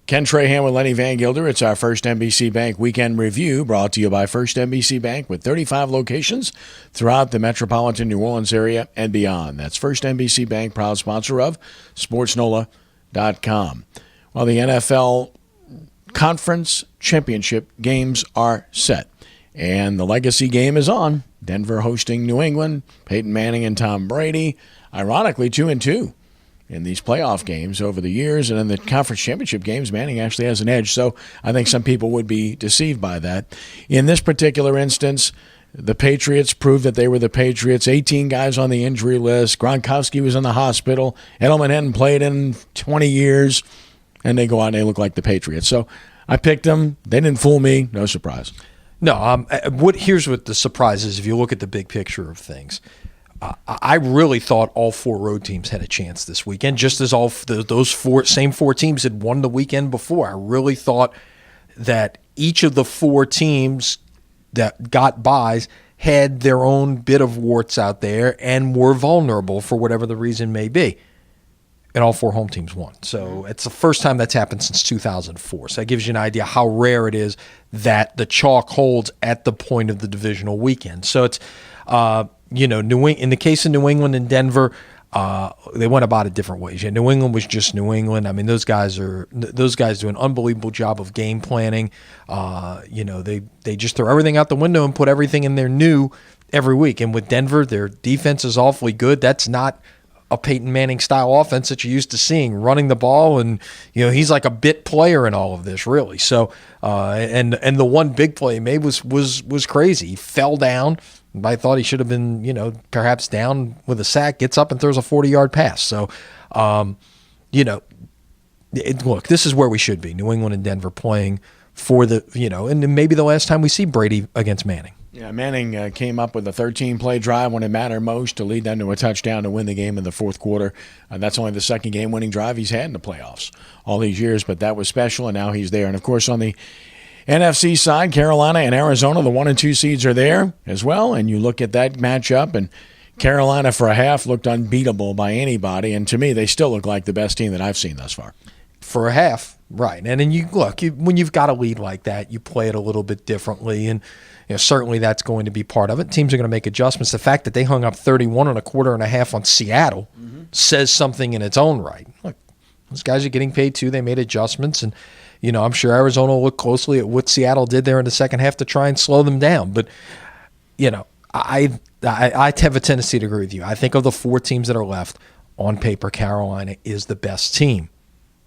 Ken Trahan with Lenny Vangilder. It's our First NBC Bank Weekend Review, brought to you by First NBC Bank with 35 locations throughout the metropolitan New Orleans area and beyond. That's First NBC Bank, proud sponsor of SportsNOLA.com. Well, the NFL Conference Championship games are set, and the legacy game is on. Denver hosting New England, Peyton Manning and Tom Brady, ironically 2-2. In these playoff games over the years, and in the conference championship games, Manning actually has an edge. So I think some people would be deceived by that. In this particular instance, the Patriots proved that they were the Patriots. 18 guys on the injury list. Gronkowski was in the hospital. Edelman hadn't played in 20 years. And they go out and they look like the Patriots. So I picked them. They didn't fool me. No surprise. No, here's what the surprise is if you look at the big picture of things. I really thought all four road teams had a chance this weekend, just as all those same four teams had won the weekend before. I really thought that each of the four teams that got byes had their own bit of warts out there and were vulnerable for whatever the reason may be. And all four home teams won. So it's the first time that's happened since 2004. So that gives you an idea how rare it is that the chalk holds at the point of the divisional weekend. So it's in the case of New England and Denver, they went about it different ways. Yeah, New England was just New England. I mean, those guys do an unbelievable job of game planning. They just throw everything out the window and put everything in there new every week. And with Denver, their defense is awfully good. That's not a Peyton Manning style offense that you're used to seeing, running the ball, and he's like a bit player in all of this, really. So, and the one big play he made was crazy. He fell down. I thought he should have been, perhaps down with a sack, gets up and throws a 40-yard pass. So, look, this is where we should be. New England and Denver playing for and maybe the last time we see Brady against Manning. Yeah, Manning came up with a 13-play drive when it mattered most to lead them to a touchdown to win the game in the fourth quarter. That's only the second game-winning drive he's had in the playoffs all these years, but that was special, and now he's there. And, of course, on the NFC side, Carolina and Arizona, the 1 and 2 seeds are there as well. And you look at that matchup, and Carolina for a half looked unbeatable by anybody. And to me, they still look like the best team that I've seen thus far. For a half, right. And then when you've got a lead like that, you play it a little bit differently. And certainly that's going to be part of it. Teams are going to make adjustments. The fact that they hung up 31 and a quarter and a half on Seattle says something in its own right. Look, those guys are getting paid too. They made adjustments, and I'm sure Arizona will look closely at what Seattle did there in the second half to try and slow them down. But, I have a tendency to agree with you. I think of the four teams that are left, on paper, Carolina is the best team.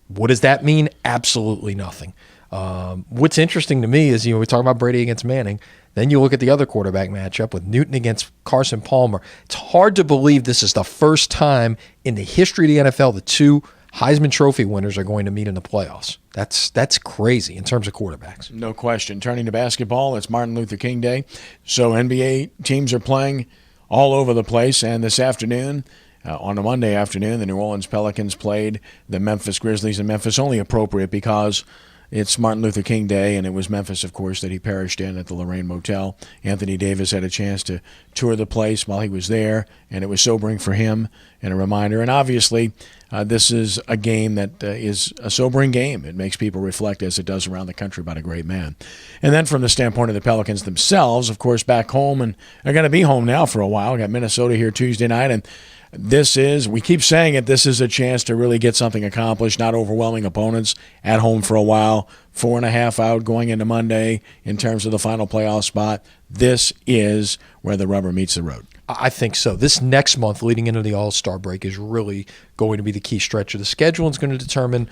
What does that mean? Absolutely nothing. What's interesting to me is, we talk about Brady against Manning. Then you look at the other quarterback matchup with Newton against Carson Palmer. It's hard to believe this is the first time in the history of the NFL the two Heisman Trophy winners are going to meet in the playoffs. That's crazy in terms of quarterbacks. No question. Turning to basketball, it's Martin Luther King Day. So NBA teams are playing all over the place. And this afternoon, on a Monday afternoon, the New Orleans Pelicans played the Memphis Grizzlies in Memphis, only appropriate because it's Martin Luther King Day, and it was Memphis, of course, that he perished in at the Lorraine Motel. Anthony Davis had a chance to tour the place while he was there, and it was sobering for him and a reminder. And obviously, this is a game that is a sobering game. It makes people reflect, as it does around the country, about a great man. And then from the standpoint of the Pelicans themselves, of course, back home, and they're going to be home now for a while. Got Minnesota here Tuesday night, and we keep saying it, this is a chance to really get something accomplished, not overwhelming opponents at home for a while. 4.5 out going into Monday in terms of the final playoff spot. This is where the rubber meets the road. I think so. This next month leading into the All-Star break is really going to be the key stretch of the schedule. It's going to determine,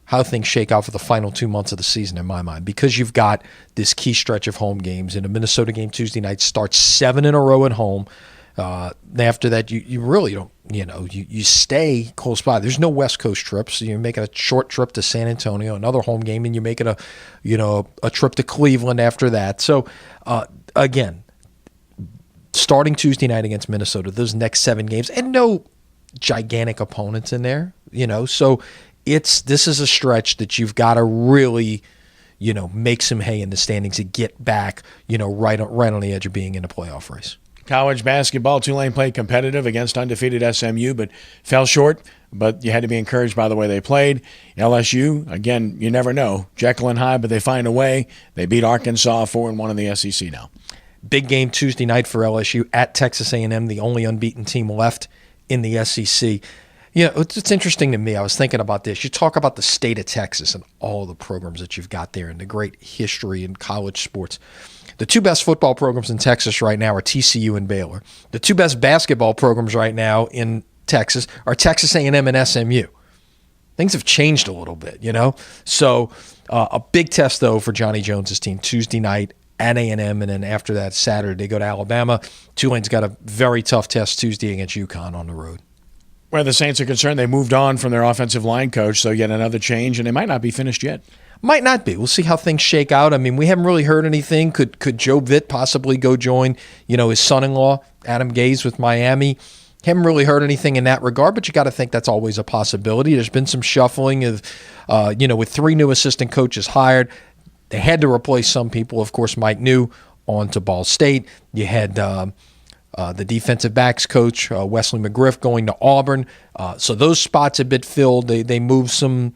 how things shake out for the final 2 months of the season in my mind, because you've got this key stretch of home games. And a Minnesota game Tuesday night starts 7 in a row at home. After that, you really don't, you stay close by. There's no West Coast trips. So you're making a short trip to San Antonio, another home game, and you're making a trip to Cleveland after that. So, again, starting Tuesday night against Minnesota, those next 7 games, and no gigantic opponents in there, So this is a stretch that you've got to really, make some hay in the standings to get back, right on the edge of being in a playoff race. College basketball, Tulane played competitive against undefeated SMU, but fell short but you had to be encouraged by the way they played. LSU, again, you never know. Jekyll and Hyde, but they find a way. They beat Arkansas 4-1 in the SEC now. Big game Tuesday night for LSU at Texas A&M, the only unbeaten team left in the SEC. You know, it's interesting to me. I was thinking about this. You talk about the state of Texas and all the programs that you've got there and the great history in college sports. The two best football programs in Texas right now are TCU and Baylor. The two best basketball programs right now in Texas are Texas A&M and SMU. Things have changed a little bit, you know? So a big test, though, for Johnny Jones's team Tuesday night at A&M, and then after that, Saturday, they go to Alabama. Tulane's got a very tough test Tuesday against UConn on the road. Where the Saints are concerned, they moved on from their offensive line coach, so yet another change, and they might not be finished yet. Might not be. We'll see how things shake out. I mean, we haven't really heard anything. Could Joe Vitt possibly go join, his son-in-law, Adam Gase, with Miami? Haven't really heard anything in that regard, but you got to think that's always a possibility. There's been some shuffling of, with 3 new assistant coaches hired. They had to replace some people. Of course, Mike New on to Ball State. You had the defensive backs coach, Wesley McGriff, going to Auburn. So those spots have been filled. They moved some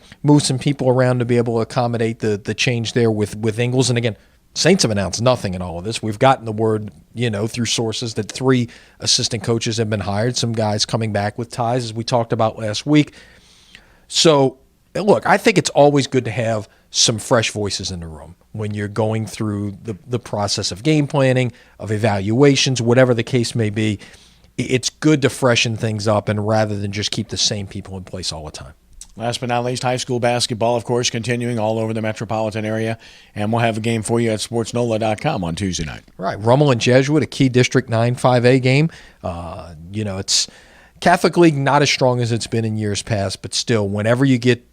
people around to be able to accommodate the change there with Ingles. And again, Saints have announced nothing in all of this. We've gotten the word, through sources that 3 assistant coaches have been hired, some guys coming back with ties, as we talked about last week. So, look, I think it's always good to have some fresh voices in the room when you're going through the process of game planning, of evaluations, whatever the case may be. It's good to freshen things up and rather than just keep the same people in place all the time. Last but not least, high school basketball, of course, continuing all over the metropolitan area. And we'll have a game for you at SportsNOLA.com on Tuesday night. Right. Rummel and Jesuit, a key District 9 5A game. It's Catholic League not as strong as it's been in years past, but still, whenever you get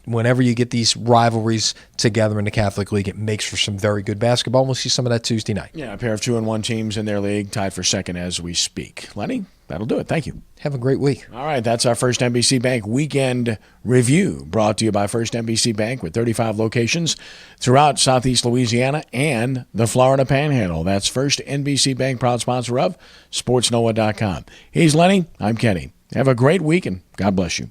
these rivalries together in the Catholic League, it makes for some very good basketball. We'll see some of that Tuesday night. Yeah, a pair of 2-1 teams in their league, tied for second as we speak. Lenny, that'll do it. Thank you. Have a great week. All right, that's our First NBC Bank Weekend Review, brought to you by First NBC Bank with 35 locations throughout Southeast Louisiana and the Florida Panhandle. That's First NBC Bank, proud sponsor of SportsNOLA.com. He's Lenny. I'm Kenny. Have a great week, and God bless you.